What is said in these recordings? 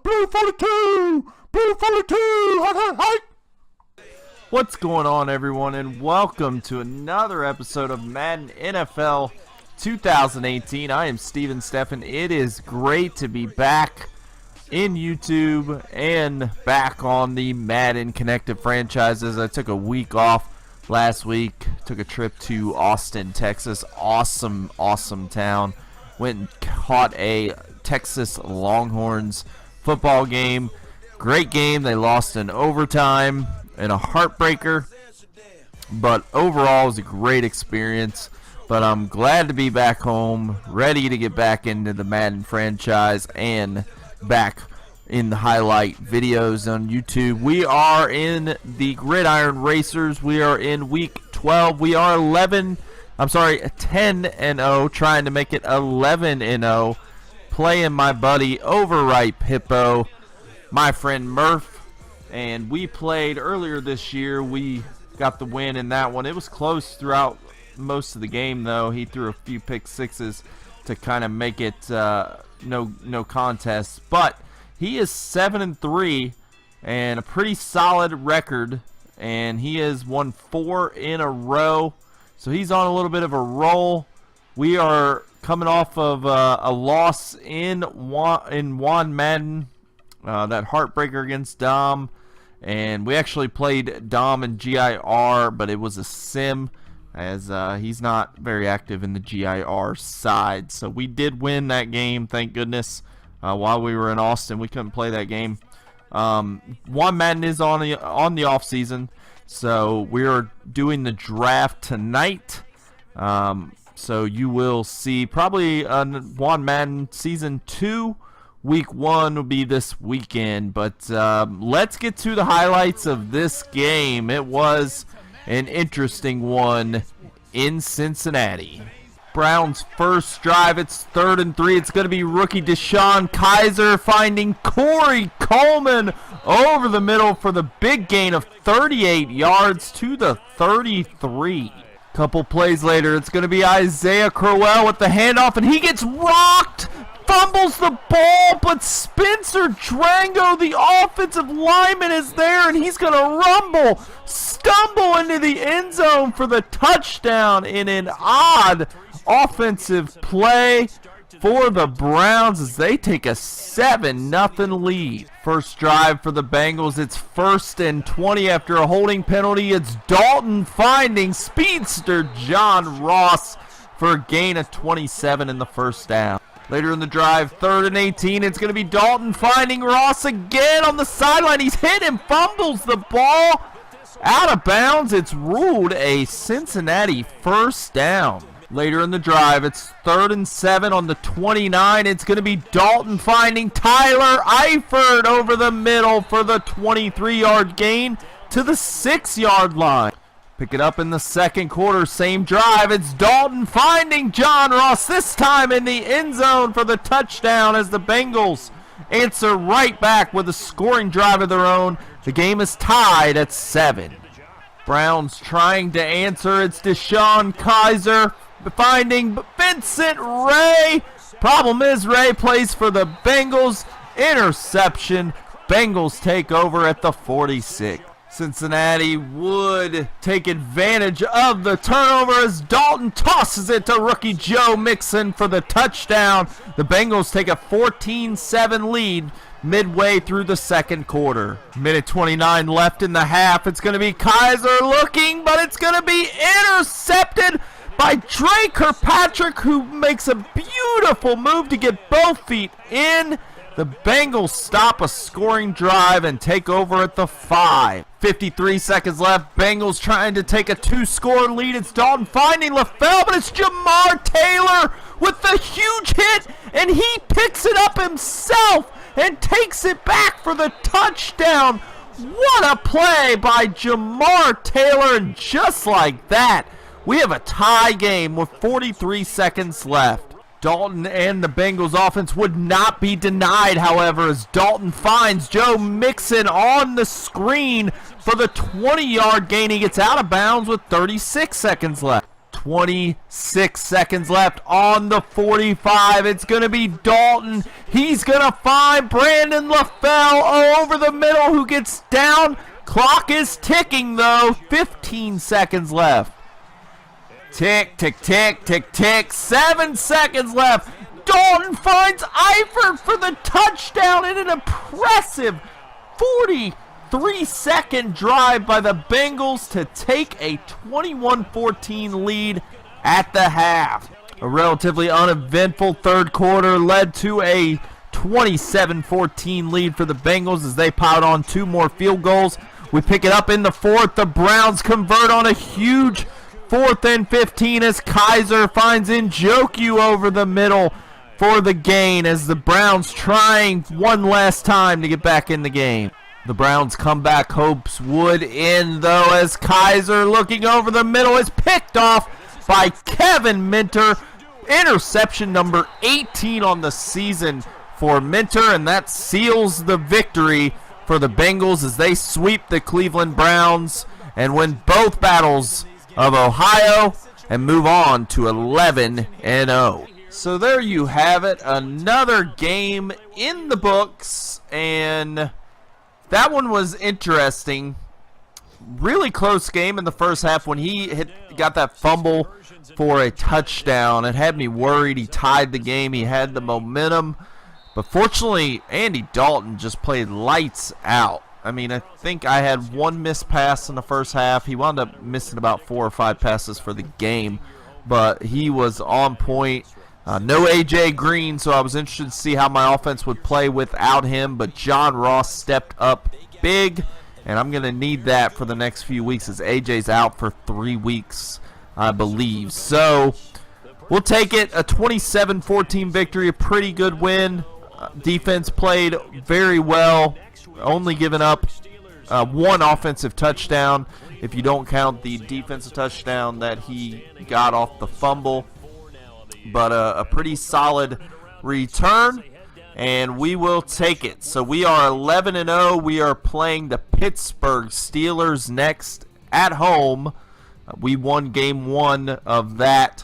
Blue 42! Blue 42! Hi! What's going on, everyone, and welcome to another episode of Madden NFL 2018. I am Steven Steffen. It is great to be back in YouTube and back on the Madden Connected franchises. I took a week off last week, took a trip to Austin, Texas. Awesome town. Went and caught a Texas Longhorns football game. Great game. They lost in overtime and a heartbreaker, but overall it was a great experience. But I'm glad to be back home, ready to get back into the Madden franchise and back in the highlight videos on YouTube. We are in the Gridiron Racers. We are in week 12. We are 10-0, trying to make it 11-0, playing my buddy Overripe Hippo, my friend Murph. And we played earlier this year. We got the win in that one. It was close throughout most of the game, though. He threw a few pick sixes to kind of make it no contest. But he is 7-3 and a pretty solid record. And he has won 4 in a row. So he's on a little bit of a roll. We are coming off of a loss in Juan Madden, that heartbreaker against Dom. And we actually played Dom and GIR, but it was a sim, as he's not very active in the GIR side. So we did win that game, thank goodness. While we were in Austin, we couldn't play that game. Juan Madden is on the off season, so we are doing the draft tonight. So you will see probably Juan Madden Season 2. Week 1 will be this weekend, but let's get to the highlights of this game. It was an interesting one in Cincinnati. Browns' first drive, it's 3rd and 3. It's going to be rookie Deshaun Kaiser finding Corey Coleman over the middle for the big gain of 38 yards to the 33. Couple plays later, it's going to be Isaiah Crowell with the handoff, and he gets rocked. Fumbles the ball, but Spencer Drango, the offensive lineman, is there, and he's going to stumble into the end zone for the touchdown in an odd offensive play for the Browns as they take a 7-0 lead. First drive for the Bengals, it's 1st and 20 after a holding penalty. It's Dalton finding speedster John Ross for a gain of 27 in the first down. Later in the drive, 3rd and 18, it's going to be Dalton finding Ross again on the sideline. He's hit and fumbles the ball out of bounds. It's ruled a Cincinnati first down. Later in the drive, it's 3rd and 7 on the 29. It's going to be Dalton finding Tyler Eifert over the middle for the 23-yard gain to the 6-yard line. Pick it up in the second quarter, same drive. It's Dalton finding John Ross, this time in the end zone for the touchdown as the Bengals answer right back with a scoring drive of their own. The game is tied at 7. Browns trying to answer. It's Deshaun Kaiser finding Vincent Ray. Problem is Ray plays for the Bengals. Interception. Bengals take over at the 46. Cincinnati would take advantage of the turnover as Dalton tosses it to rookie Joe Mixon for the touchdown. The Bengals take a 14-7 lead midway through the second quarter. Minute 29 left in the half. It's going to be Kaiser looking, but it's going to be intercepted by Dre Kirkpatrick, who makes a beautiful move to get both feet in. The Bengals stop a scoring drive and take over at the 5. 53 seconds left. Bengals trying to take a 2-score lead. It's Dalton finding LaFell, but it's Jamar Taylor with the huge hit, and he picks it up himself and takes it back for the touchdown. What a play by Jamar Taylor, and just like that, we have a tie game with 43 seconds left. Dalton and the Bengals offense would not be denied, however, as Dalton finds Joe Mixon on the screen for the 20-yard gain. He gets out of bounds with 36 seconds left. 26 seconds left on the 45. It's going to be Dalton. He's going to find Brandon LaFell over the middle, who gets down. Clock is ticking, though. 15 seconds left. Tick, tick, tick, tick, tick. 7 seconds left. Dalton finds Eifert for the touchdown in an impressive 43-second drive by the Bengals to take a 21-14 lead at the half. A relatively uneventful third quarter led to a 27-14 lead for the Bengals as they piled on 2 more field goals. We pick it up in the fourth. The Browns convert on a huge 4th and 15 as Kaiser finds Njoku over the middle for the gain, as the Browns trying one last time to get back in the game. The Browns' comeback hopes would end, though, as Kaiser, looking over the middle, is picked off by Kevin Minter. Interception number 18 on the season for Minter, and that seals the victory for the Bengals as they sweep the Cleveland Browns and win both battles of Ohio and move on to 11-0. So there you have it, another game in the books, and that one was interesting. Really close game in the first half. When he got that fumble for a touchdown, it had me worried. He tied the game. He had the momentum. But fortunately, Andy Dalton just played lights out. I mean, I think I had 1 missed pass in the first half. He wound up missing about 4 or 5 passes for the game. But he was on point. No A.J. Green, so I was interested to see how my offense would play without him. But John Ross stepped up big, and I'm going to need that for the next few weeks as A.J.'s out for 3 weeks, I believe. So we'll take it, a 27-14 victory, a pretty good win. Defense played very well, only giving up 1 offensive touchdown, if you don't count the defensive touchdown that he got off the fumble. But a pretty solid return, and we will take it. So we are 11-0. We are playing the Pittsburgh Steelers next at home. We won game 1 of that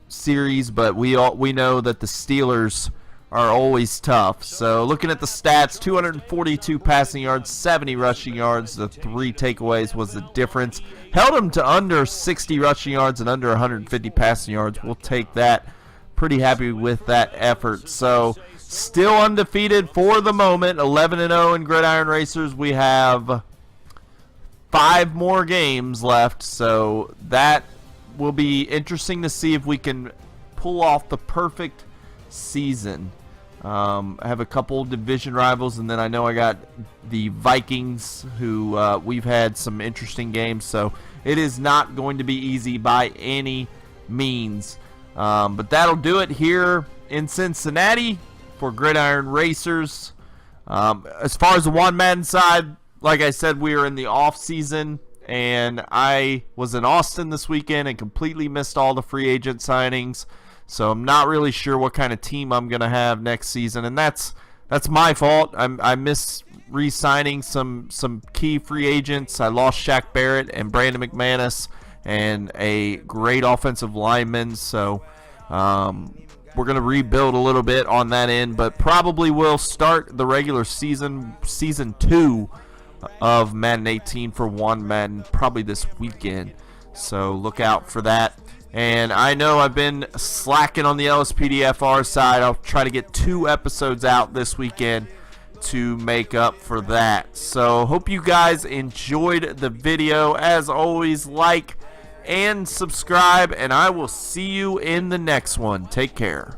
series, but we know that the Steelers are always tough. So looking at the stats, 242 passing yards, 70 rushing yards. The 3 takeaways was the difference. Held them to under 60 rushing yards and under 150 passing yards. We'll take that. Pretty happy with that effort. So still undefeated for the moment, 11-0 in Gridiron Racers. We have 5 more games left, so that will be interesting to see if we can pull off the perfect season. I have a couple division rivals, and then I know I got the Vikings, who we've had some interesting games, so it is not going to be easy by any means. But that'll do it here in Cincinnati for Gridiron Racers. As far as the One Madden side, like I said, we are in the off season, and I was in Austin this weekend and completely missed all the free agent signings. So I'm not really sure what kind of team I'm going to have next season, and that's my fault. I missed re-signing some key free agents. I lost Shaq Barrett and Brandon McManus and a great offensive lineman. So we're going to rebuild a little bit on that end, but probably will start the regular season 2 of Madden 18 for One Madden probably this weekend. So look out for that. And I know I've been slacking on the LSPDFR side. I'll try to get 2 episodes out this weekend to make up for that. So hope you guys enjoyed the video. As always, like and subscribe, and I will see you in the next one. Take care.